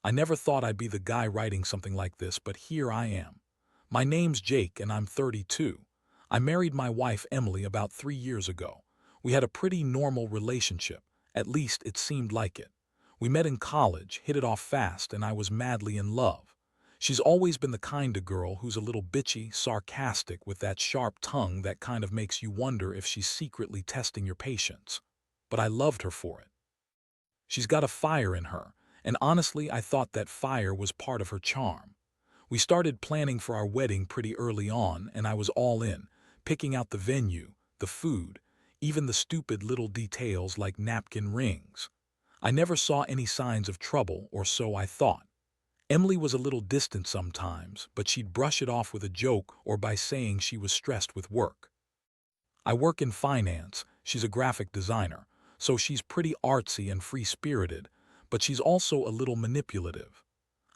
I never thought I'd be the guy writing something like this, but here I am. My name's Jake and I'm 32. I married my wife Emily about 3 years ago. We had a pretty normal relationship, at least it seemed like it. We met in college, hit it off fast, and I was madly in love. She's always been the kind of girl who's a little bitchy, sarcastic, with that sharp tongue that kind of makes you wonder if she's secretly testing your patience. But I loved her for it. She's got a fire in her, and honestly I thought that fire was part of her charm. We started planning for our wedding pretty early on, and I was all in, picking out the venue, the food, even the stupid little details like napkin rings. I never saw any signs of trouble, or so I thought. Emily was a little distant sometimes, but she'd brush it off with a joke or by saying she was stressed with work. I work in finance, she's a graphic designer, so she's pretty artsy and free-spirited, but she's also a little manipulative.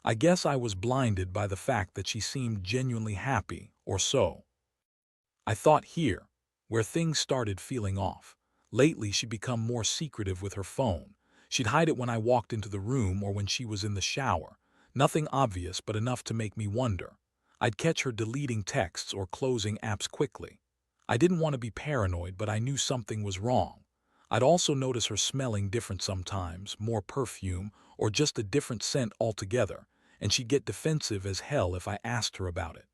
I guess I was blinded by the fact that she seemed genuinely happy, or so. I thought here, where things started feeling off. Lately she'd become more secretive with her phone. She'd hide it when I walked into the room or when she was in the shower. Nothing obvious, but enough to make me wonder. I'd catch her deleting texts or closing apps quickly. I didn't want to be paranoid, but I knew something was wrong. I'd also notice her smelling different sometimes, more perfume, or just a different scent altogether, and she'd get defensive as hell if I asked her about it.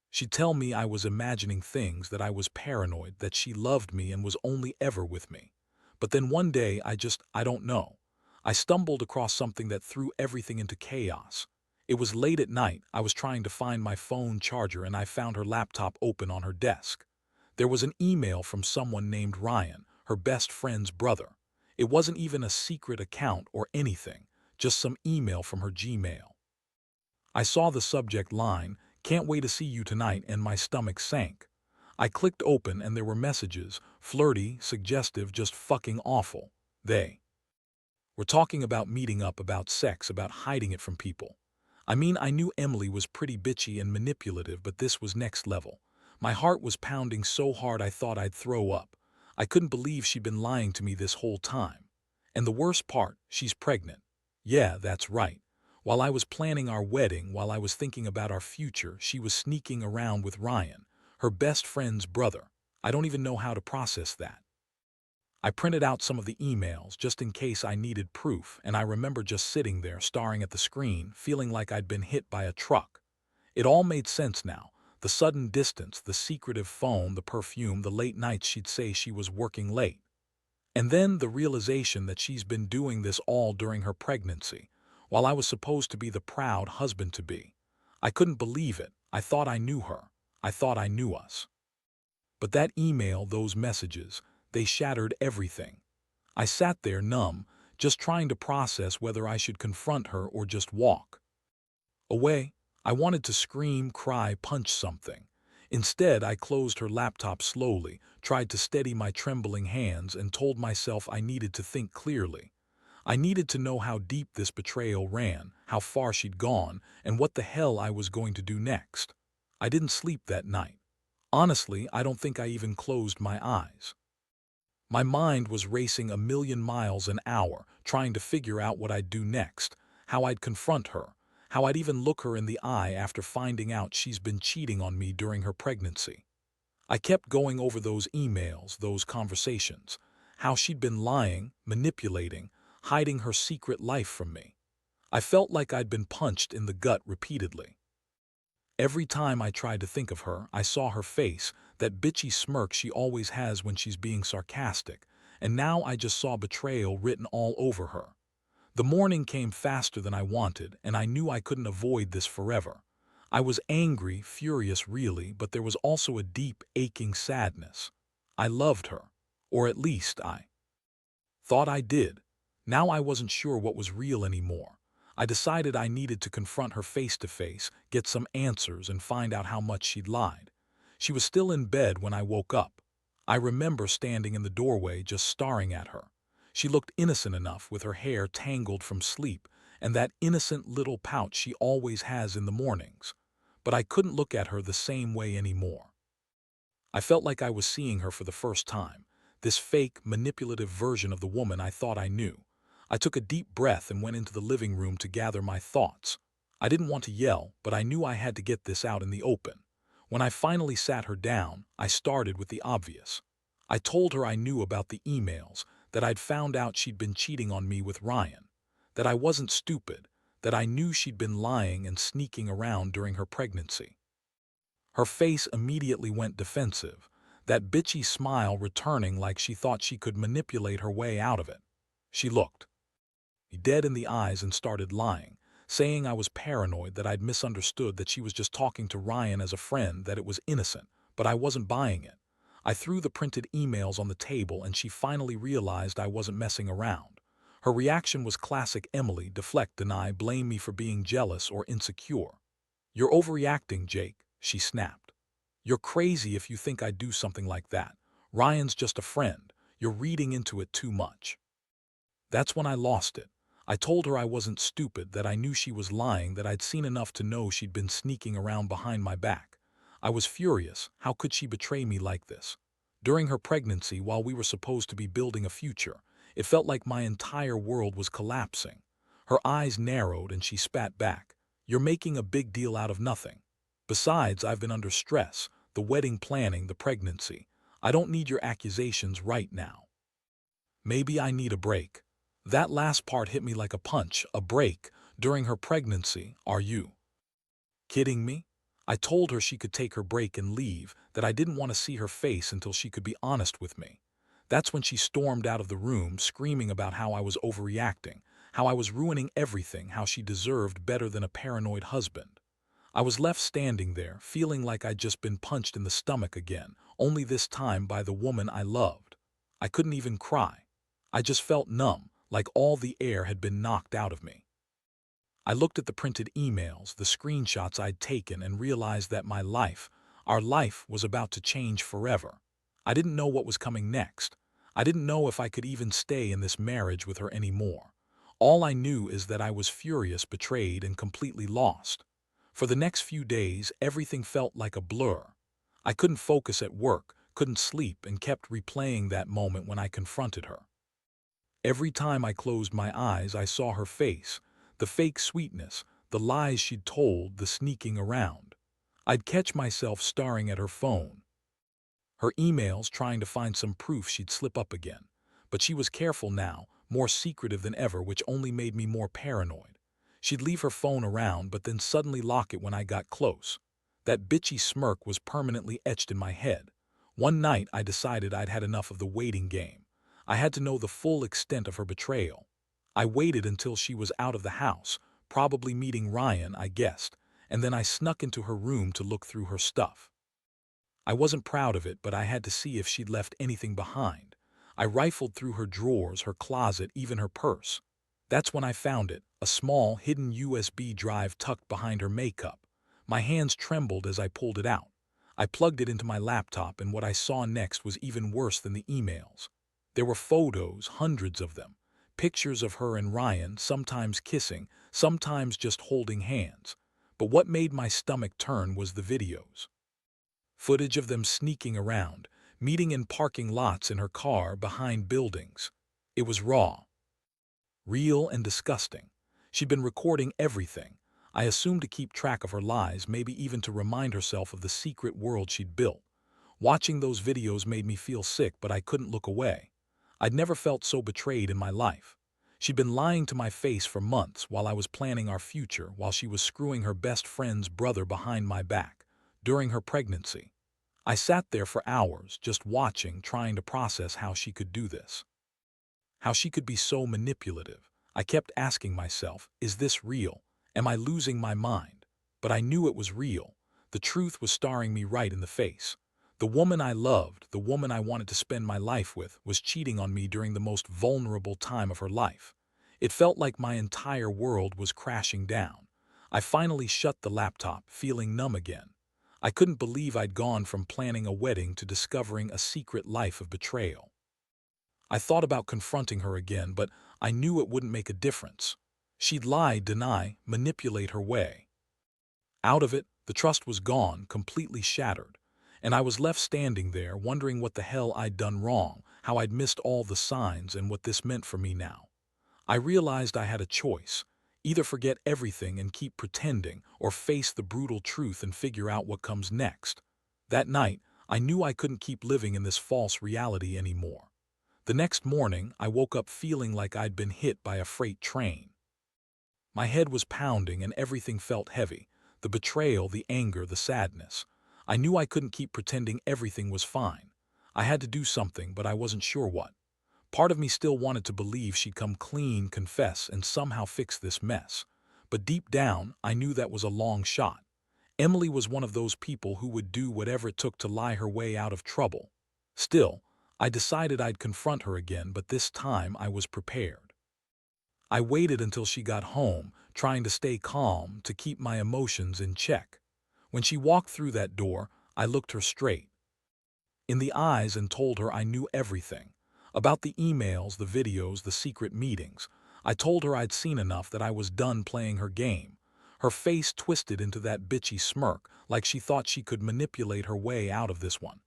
She'd tell me I was imagining things, that I was paranoid, that she loved me and was only ever with me. But then one day I don't know. I stumbled across something that threw everything into chaos. It was late at night, I was trying to find my phone charger and I found her laptop open on her desk. There was an email from someone named Ryan, her best friend's brother. It wasn't even a secret account or anything, just some email from her Gmail. I saw the subject line, "Can't wait to see you tonight," and my stomach sank. I clicked open and there were messages, flirty, suggestive, just fucking awful. They were talking about meeting up, about sex, about hiding it from people. I mean, I knew Emily was pretty bitchy and manipulative, but this was next level. My heart was pounding so hard I thought I'd throw up. I couldn't believe she'd been lying to me this whole time. And the worst part, she's pregnant. Yeah, that's right. While I was planning our wedding, while I was thinking about our future, she was sneaking around with Ryan, her best friend's brother. I don't even know how to process that. I printed out some of the emails just in case I needed proof, and I remember just sitting there staring at the screen, feeling like I'd been hit by a truck. It all made sense now. The sudden distance, the secretive phone, the perfume, the late nights she'd say she was working late. And then the realization that she's been doing this all during her pregnancy, while I was supposed to be the proud husband-to-be. I couldn't believe it. I thought I knew her. I thought I knew us. But that email, those messages, they shattered everything. I sat there numb, just trying to process whether I should confront her or just walk away. I wanted to scream, cry, punch something. Instead, I closed her laptop slowly, tried to steady my trembling hands, and told myself I needed to think clearly. I needed to know how deep this betrayal ran, how far she'd gone, and what the hell I was going to do next. I didn't sleep that night. Honestly, I don't think I even closed my eyes. My mind was racing a million miles an hour, trying to figure out what I'd do next, how I'd confront her, how I'd even look her in the eye after finding out she's been cheating on me during her pregnancy. I kept going over those emails, those conversations, how she'd been lying, manipulating, hiding her secret life from me. I felt like I'd been punched in the gut repeatedly. Every time I tried to think of her, I saw her face, that bitchy smirk she always has when she's being sarcastic, and now I just saw betrayal written all over her. The morning came faster than I wanted, and I knew I couldn't avoid this forever. I was angry, furious really, but there was also a deep, aching sadness. I loved her, or at least I thought I did. Now I wasn't sure what was real anymore. I decided I needed to confront her face to face, get some answers, and find out how much she'd lied. She was still in bed when I woke up. I remember standing in the doorway just staring at her. She looked innocent enough, with her hair tangled from sleep and that innocent little pout she always has in the mornings. But I couldn't look at her the same way anymore. I felt like I was seeing her for the first time, this fake, manipulative version of the woman I thought I knew. I took a deep breath and went into the living room to gather my thoughts. I didn't want to yell, but I knew I had to get this out in the open. When I finally sat her down, I started with the obvious. I told her I knew about the emails, that I'd found out she'd been cheating on me with Ryan, that I wasn't stupid, that I knew she'd been lying and sneaking around during her pregnancy. Her face immediately went defensive, that bitchy smile returning like she thought she could manipulate her way out of it. She looked me dead in the eyes and started lying, saying I was paranoid, that I'd misunderstood, that she was just talking to Ryan as a friend, that it was innocent, but I wasn't buying it. I threw the printed emails on the table and she finally realized I wasn't messing around. Her reaction was classic Emily: deflect, deny, blame me for being jealous or insecure. "You're overreacting, Jake," she snapped. "You're crazy if you think I'd do something like that. Ryan's just a friend. You're reading into it too much." That's when I lost it. I told her I wasn't stupid, that I knew she was lying, that I'd seen enough to know she'd been sneaking around behind my back. I was furious. How could she betray me like this? During her pregnancy, while we were supposed to be building a future, it felt like my entire world was collapsing. Her eyes narrowed and she spat back. "You're making a big deal out of nothing. Besides, I've been under stress, the wedding planning, the pregnancy. I don't need your accusations right now. Maybe I need a break." That last part hit me like a punch. A break during her pregnancy? Are you kidding me? I told her she could take her break and leave, that I didn't want to see her face until she could be honest with me. That's when she stormed out of the room, screaming about how I was overreacting, how I was ruining everything, how she deserved better than a paranoid husband. I was left standing there, feeling like I'd just been punched in the stomach again, only this time by the woman I loved. I couldn't even cry. I just felt numb, like all the air had been knocked out of me. I looked at the printed emails, the screenshots I'd taken, and realized that my life, our life, was about to change forever. I didn't know what was coming next. I didn't know if I could even stay in this marriage with her anymore. All I knew is that I was furious, betrayed, and completely lost. For the next few days, everything felt like a blur. I couldn't focus at work, couldn't sleep, and kept replaying that moment when I confronted her. Every time I closed my eyes, I saw her face, the fake sweetness, the lies she'd told, the sneaking around. I'd catch myself staring at her phone, her emails, trying to find some proof she'd slip up again. But she was careful now, more secretive than ever, which only made me more paranoid. She'd leave her phone around, but then suddenly lock it when I got close. That bitchy smirk was permanently etched in my head. One night, I decided I'd had enough of the waiting game. I had to know the full extent of her betrayal. I waited until she was out of the house, probably meeting Ryan, I guessed, and then I snuck into her room to look through her stuff. I wasn't proud of it, but I had to see if she'd left anything behind. I rifled through her drawers, her closet, even her purse. That's when I found it, a small, hidden USB drive tucked behind her makeup. My hands trembled as I pulled it out. I plugged it into my laptop, and what I saw next was even worse than the emails. There were photos, hundreds of them. Pictures of her and Ryan, sometimes kissing, sometimes just holding hands. But what made my stomach turn was the videos. Footage of them sneaking around, meeting in parking lots, in her car, behind buildings. It was raw, real, and disgusting. She'd been recording everything. I assumed to keep track of her lies, maybe even to remind herself of the secret world she'd built. Watching those videos made me feel sick, but I couldn't look away. I'd never felt so betrayed in my life. She'd been lying to my face for months while I was planning our future, while she was screwing her best friend's brother behind my back. During her pregnancy, I sat there for hours, just watching, trying to process how she could do this. How she could be so manipulative. I kept asking myself, is this real? Am I losing my mind? But I knew it was real. The truth was staring me right in the face. The woman I loved, the woman I wanted to spend my life with, was cheating on me during the most vulnerable time of her life. It felt like my entire world was crashing down. I finally shut the laptop, feeling numb again. I couldn't believe I'd gone from planning a wedding to discovering a secret life of betrayal. I thought about confronting her again, but I knew it wouldn't make a difference. She'd lie, deny, manipulate her way out of it. The trust was gone, completely shattered. And I was left standing there, wondering what the hell I'd done wrong, how I'd missed all the signs, and what this meant for me now. I realized I had a choice: either forget everything and keep pretending, or face the brutal truth and figure out what comes next. That night, I knew I couldn't keep living in this false reality anymore. The next morning, I woke up feeling like I'd been hit by a freight train. My head was pounding and everything felt heavy: the betrayal, the anger, the sadness. I knew I couldn't keep pretending everything was fine. I had to do something, but I wasn't sure what. Part of me still wanted to believe she'd come clean, confess, and somehow fix this mess. But deep down, I knew that was a long shot. Emily was one of those people who would do whatever it took to lie her way out of trouble. Still, I decided I'd confront her again, but this time I was prepared. I waited until she got home, trying to stay calm, to keep my emotions in check. When she walked through that door, I looked her straight in the eyes and told her I knew everything. About the emails, the videos, the secret meetings. I told her I'd seen enough, that I was done playing her game. Her face twisted into that bitchy smirk, like she thought she could manipulate her way out of this one.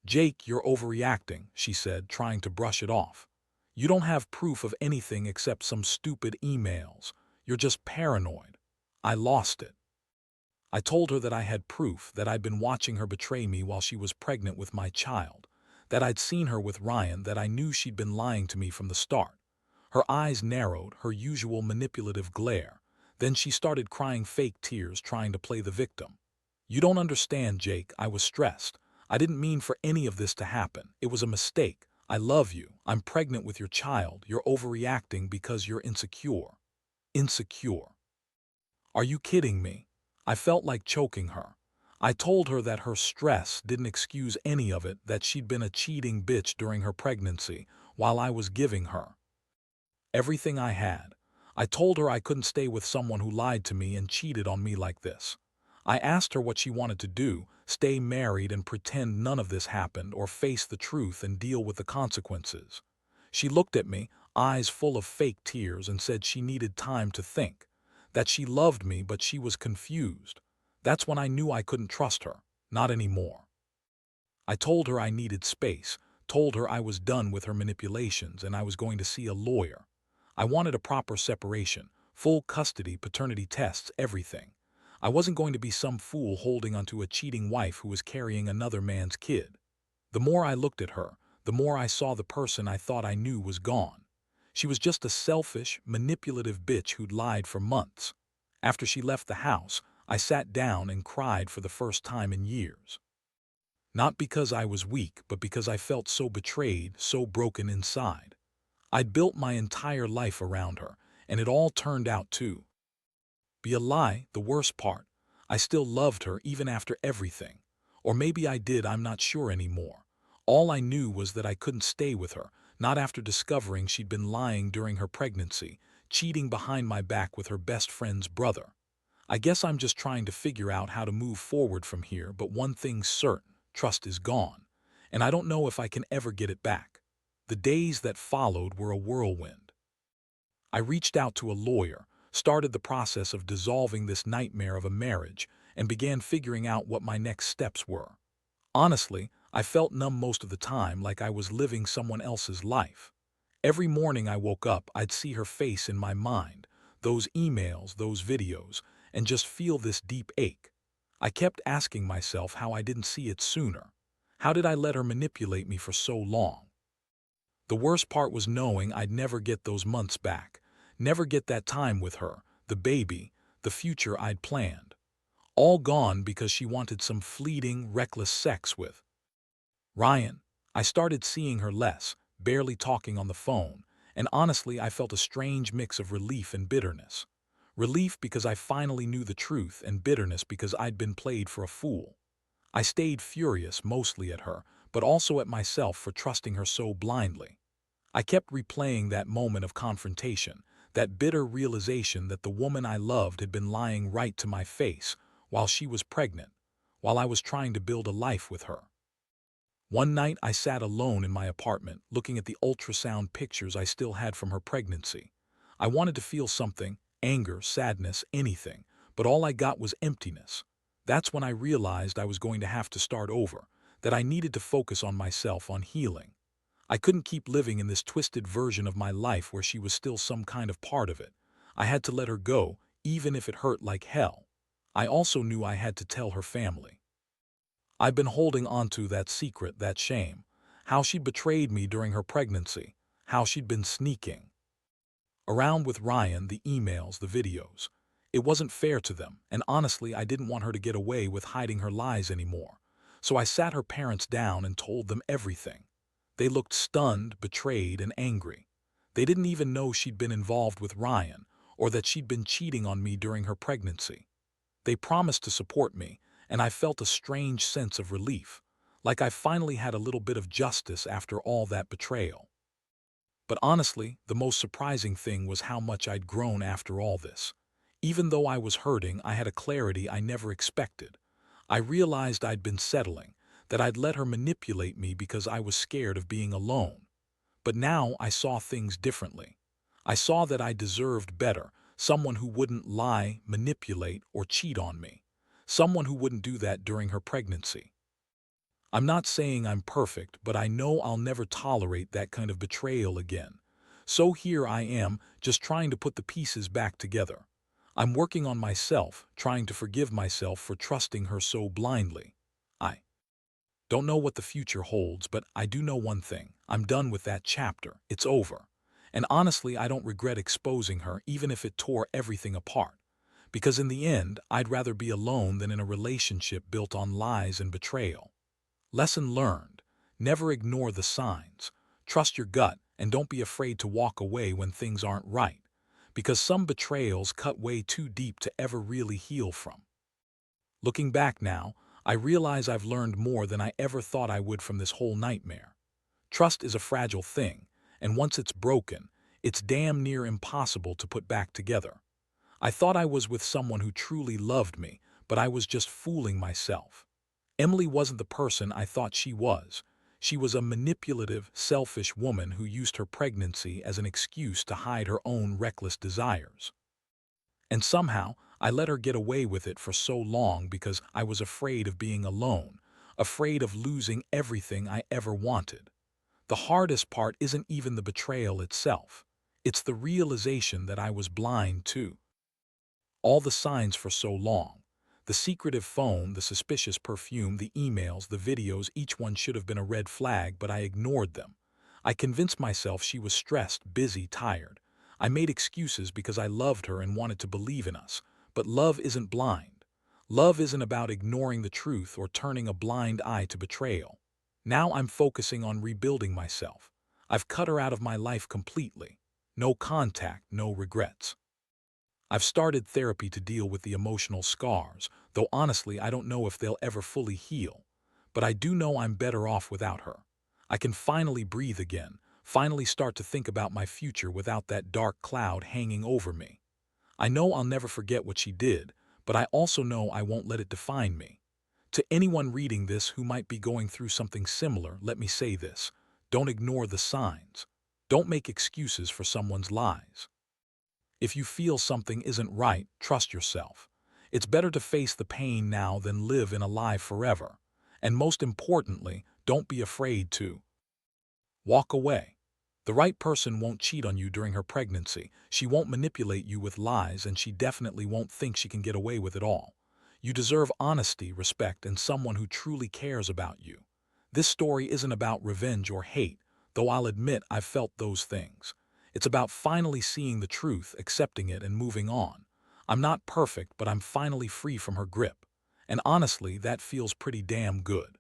"Jake, you're overreacting," she said, trying to brush it off. "You don't have proof of anything except some stupid emails. You're just paranoid." I lost it. I told her that I had proof, that I'd been watching her betray me while she was pregnant with my child, that I'd seen her with Ryan, that I knew she'd been lying to me from the start. Her eyes narrowed, her usual manipulative glare. Then she started crying fake tears, trying to play the victim. "You don't understand, Jake. I was stressed. I didn't mean for any of this to happen. It was a mistake. I love you. I'm pregnant with your child. You're overreacting because you're insecure." Insecure. Are you kidding me? I felt like choking her. I told her that her stress didn't excuse any of it, that she'd been a cheating bitch during her pregnancy, while I was giving her everything I had. I told her I couldn't stay with someone who lied to me and cheated on me like this. I asked her what she wanted to do: stay married and pretend none of this happened, or face the truth and deal with the consequences. She looked at me, eyes full of fake tears, and said she needed time to think, that she loved me but she was confused. That's when I knew I couldn't trust her. Not anymore. I told her I needed space, told her I was done with her manipulations and I was going to see a lawyer. I wanted a proper separation, full custody, paternity tests, everything. I wasn't going to be some fool holding onto a cheating wife who was carrying another man's kid. The more I looked at her, the more I saw the person I thought I knew was gone. She was just a selfish, manipulative bitch who'd lied for months. After she left the house, I sat down and cried for the first time in years. Not because I was weak, but because I felt so betrayed, so broken inside. I'd built my entire life around her, and it all turned out to be a lie. The worst part: I still loved her even after everything. Or maybe I did, I'm not sure anymore. All I knew was that I couldn't stay with her, not after discovering she'd been lying during her pregnancy, cheating behind my back with her best friend's brother. I guess I'm just trying to figure out how to move forward from here, but one thing's certain: trust is gone, and I don't know if I can ever get it back. The days that followed were a whirlwind. I reached out to a lawyer, started the process of dissolving this nightmare of a marriage, and began figuring out what my next steps were. Honestly, I felt numb most of the time, like I was living someone else's life. Every morning I woke up, I'd see her face in my mind, those emails, those videos, and just feel this deep ache. I kept asking myself how I didn't see it sooner. How did I let her manipulate me for so long? The worst part was knowing I'd never get those months back, never get that time with her, the baby, the future I'd planned. All gone because she wanted some fleeting, reckless sex with Ryan. I started seeing her less, barely talking on the phone, and honestly I felt a strange mix of relief and bitterness. Relief because I finally knew the truth, and bitterness because I'd been played for a fool. I stayed furious, mostly at her, but also at myself for trusting her so blindly. I kept replaying that moment of confrontation, that bitter realization that the woman I loved had been lying right to my face while she was pregnant, while I was trying to build a life with her. One night I sat alone in my apartment, looking at the ultrasound pictures I still had from her pregnancy. I wanted to feel something: anger, sadness, anything, but all I got was emptiness. That's when I realized I was going to have to start over, that I needed to focus on myself, on healing. I couldn't keep living in this twisted version of my life where she was still some kind of part of it. I had to let her go, even if it hurt like hell. I also knew I had to tell her family. I've been holding on to that secret, that shame. How she'd betrayed me during her pregnancy. How she'd been sneaking around with Ryan, the emails, the videos. It wasn't fair to them, and honestly, I didn't want her to get away with hiding her lies anymore. So I sat her parents down and told them everything. They looked stunned, betrayed, and angry. They didn't even know she'd been involved with Ryan, or that she'd been cheating on me during her pregnancy. They promised to support me, and I felt a strange sense of relief, like I finally had a little bit of justice after all that betrayal. But honestly, the most surprising thing was how much I'd grown after all this. Even though I was hurting, I had a clarity I never expected. I realized I'd been settling, that I'd let her manipulate me because I was scared of being alone. But now I saw things differently. I saw that I deserved better, someone who wouldn't lie, manipulate, or cheat on me. Someone who wouldn't do that during her pregnancy. I'm not saying I'm perfect, but I know I'll never tolerate that kind of betrayal again. So here I am, just trying to put the pieces back together. I'm working on myself, trying to forgive myself for trusting her so blindly. I don't know what the future holds, but I do know one thing. I'm done with that chapter. It's over. And honestly, I don't regret exposing her, even if it tore everything apart. Because in the end, I'd rather be alone than in a relationship built on lies and betrayal. Lesson learned. Never ignore the signs. Trust your gut and don't be afraid to walk away when things aren't right. Because some betrayals cut way too deep to ever really heal from. Looking back now, I realize I've learned more than I ever thought I would from this whole nightmare. Trust is a fragile thing, and once it's broken, it's damn near impossible to put back together. I thought I was with someone who truly loved me, but I was just fooling myself. Emily wasn't the person I thought she was. She was a manipulative, selfish woman who used her pregnancy as an excuse to hide her own reckless desires. And somehow, I let her get away with it for so long because I was afraid of being alone, afraid of losing everything I ever wanted. The hardest part isn't even the betrayal itself. It's the realization that I was blind to all the signs for so long. The secretive phone, the suspicious perfume, the emails, the videos, each one should have been a red flag, but I ignored them. I convinced myself she was stressed, busy, tired. I made excuses because I loved her and wanted to believe in us. But love isn't blind. Love isn't about ignoring the truth or turning a blind eye to betrayal. Now I'm focusing on rebuilding myself. I've cut her out of my life completely. No contact, no regrets. I've started therapy to deal with the emotional scars, though honestly I don't know if they'll ever fully heal. But I do know I'm better off without her. I can finally breathe again, finally start to think about my future without that dark cloud hanging over me. I know I'll never forget what she did, but I also know I won't let it define me. To anyone reading this who might be going through something similar, let me say this: don't ignore the signs. Don't make excuses for someone's lies. If you feel something isn't right, trust yourself. It's better to face the pain now than live in a lie forever. And most importantly, don't be afraid to walk away. The right person won't cheat on you during her pregnancy. She won't manipulate you with lies, and she definitely won't think she can get away with it all. You deserve honesty, respect, and someone who truly cares about you. This story isn't about revenge or hate, though I'll admit I've felt those things. It's about finally seeing the truth, accepting it, and moving on. I'm not perfect, but I'm finally free from her grip. And honestly, that feels pretty damn good.